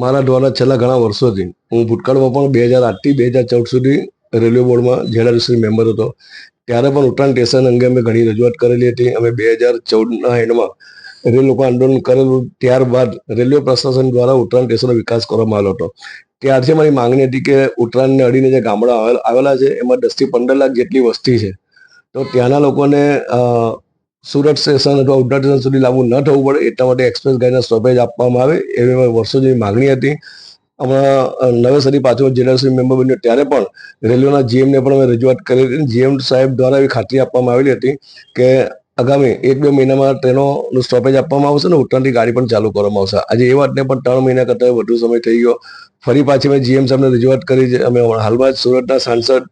મારા દ્વારા છેલ્લા ઘણા વર્ષોથી હું ભૂતકાળમાં પણ 2008થી 2014 સુધી રેલવે બોર્ડમાં જેડઆરસી મેમ્બર હતો. ત્યારે પણ ઉત્તરાયણ સ્ટેશન અંગે અમે ઘણી રજૂઆત કરેલી હતી. અમે 2014ના એન્ડમાં રેલ લોકો આંદોલન કરેલું. ત્યારબાદ રેલવે પ્રશાસન દ્વારા ઉત્તરાયણ સ્ટેશનનો વિકાસ કરવામાં આવ્યો હતો. ત્યારથી મારી માંગણી હતી કે ઉત્તરાયણને અડીને જે ગામડા આવેલા છે એમાં 10 થી 15 લાખ જેટલી વસ્તી છે, તો ત્યાંના લોકોને સુરત સ્ટેશન અથવા ઉધના સ્ટેશન સુધી લાવવું ન થવું પડે એટલા માટે એક્સપ્રેસ ગાડીના સ્ટોપેજ આપવામાં આવે એવી વર્ષો જેવી માંગણી હતી. હમણાં નવેસરી પાછો જેડઆરસી મેમ્બર બન્યો ત્યારે પણ રેલવેના જીએમને પણ અમે રજૂઆત કરી હતી. જીએમ સાહેબ દ્વારા એવી ખાતરી આપવામાં આવેલી હતી કે આગામી 1-2 મહિનામાં ટ્રેનોનું સ્ટોપેજ આપવામાં આવશે ને ઉત્તરાયણથી ગાડી પણ ચાલુ કરવામાં આવશે. આજે એ વાતને પણ 3 મહિના કરતાં વધુ સમય થઈ ગયો. ફરી પાછી મેં જીએમ સાહેબને રજૂઆત કરી છે. અમે હાલમાં જ સુરતના સાંસદ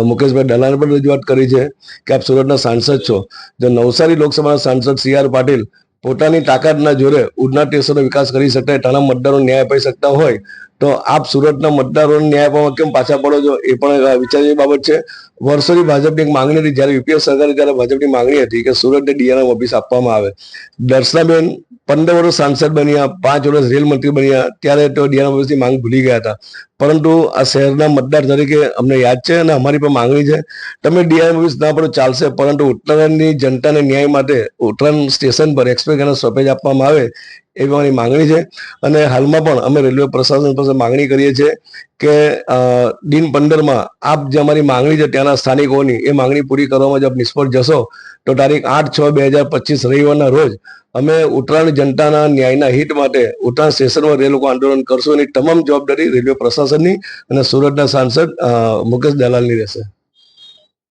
મુકેશભાઈ દલાલને પણ રજૂઆત કરી છે કે આપ સુરતના સાંસદ છો, જો નવસારી લોકસભાના સાંસદ CR પાટીલ પોતાની તાકાતના જોરે ઉધના સ્ટેશનનો વિકાસ કરી શકતા હોય, ત્યાંના મતદારોને ન્યાય અપાઈ શકતા હોય, તો આપ સુરતના મતદારોને ન્યાય અપાવવા કેમ પાછા પડો છો એ પણ વિચાર જેવી બાબત છે. વર્ષોથી ભાજપની એક માંગણી હતી, જ્યારે યુપીએ સરકારે ત્યારે ભાજપની માંગણી હતી કે સુરતને ડીઆરએમ ઓફિસ આપવામાં આવે. દર્શનાબેન 15 વર્ષ સાંસદ બન્યા, 5 વર્ષ રેલ મંત્રી બન્યા, ત્યારે તો ડીઆરએમ ઓફિસની માંગ ભૂલી ગયા હતા. પરંતુ આ શહેરના મતદાર તરીકે અમને યાદ છે અને અમારી પણ માંગણી છે, તમે ડીઆરએમ ઓફિસ ના પડો ચાલશે, પરંતુ ઉત્તરાયણની જનતાને ન્યાય માટે ઉત્તરાયણ સ્ટેશન પર એક્સપ્રેસ ગાડીનો સ્ટોપેજ આપવામાં આવે એવી અમારી માંગણી છે. અને હાલમાં પણ અમે રેલવે પ્રશાસન પાસે માંગણી કરીએ છીએ કે દિન 15માં આપ જે અમારી માંગણી છે ત્યાંના સ્થાનિકોની એ માંગણી પૂરી કરવામાં જો આપ નિષ્ફળ જશો તો તારીખ 8/6/2025 રવિવારના રોજ અમે ઉત્તરાયણ જનતાના ન્યાયના હિત માટે ઉત્તરાયણ સ્ટેશનમાં રેલ લોકો આંદોલન કરશું. એની તમામ જવાબદારી રેલવે પ્રશાસનની અને સુરતના સાંસદ મુકેશ દલાલની રહેશે.